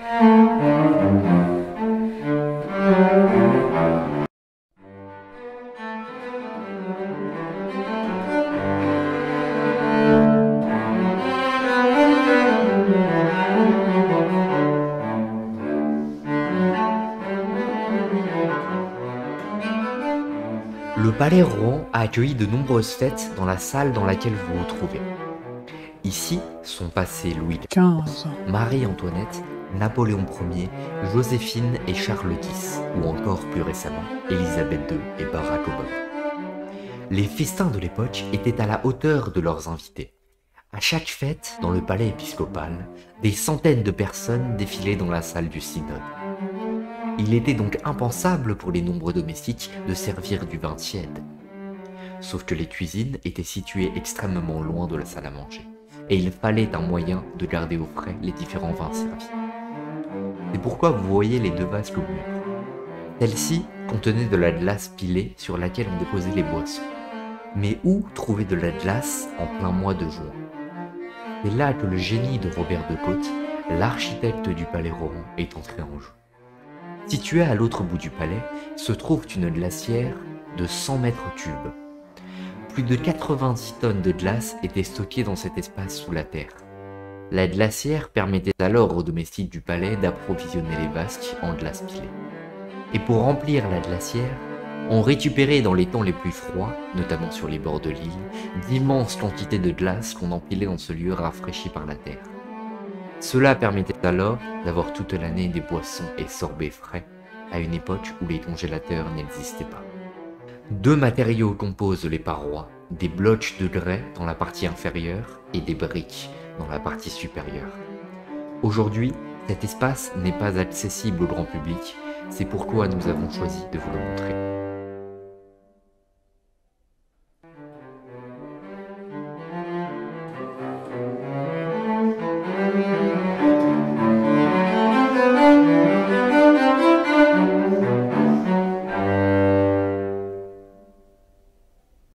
Le palais Rohan a accueilli de nombreuses fêtes dans la salle dans laquelle vous vous trouvez. Ici sont passés Louis XV. Marie-Antoinette, Napoléon Ier, Joséphine et Charles X, ou encore plus récemment, Élisabeth II et Barack Obama. Les festins de l'époque étaient à la hauteur de leurs invités. À chaque fête, dans le palais épiscopal, des centaines de personnes défilaient dans la salle du synode. Il était donc impensable pour les nombreux domestiques de servir du vin tiède. Sauf que les cuisines étaient situées extrêmement loin de la salle à manger, et il fallait un moyen de garder au frais les différents vins servis. C'est pourquoi vous voyez les deux vases au mur. Celle-ci contenait de la glace pilée sur laquelle on déposait les boissons. Mais où trouver de la glace en plein mois de juin? C'est là que le génie de Robert de Cotte, l'architecte du palais Rohan, est entré en jeu. Située à l'autre bout du palais se trouve une glacière de 100 mètres cubes. Plus de 90 tonnes de glace étaient stockées dans cet espace sous la terre. La glacière permettait alors aux domestiques du palais d'approvisionner les vasques en glace pilée. Et pour remplir la glacière, on récupérait dans les temps les plus froids, notamment sur les bords de l'île, d'immenses quantités de glace qu'on empilait dans ce lieu rafraîchi par la terre. Cela permettait alors d'avoir toute l'année des boissons et sorbets frais, à une époque où les congélateurs n'existaient pas. Deux matériaux composent les parois, des blocs de grès dans la partie inférieure et des briques dans la partie supérieure. Aujourd'hui, cet espace n'est pas accessible au grand public, c'est pourquoi nous avons choisi de vous le montrer.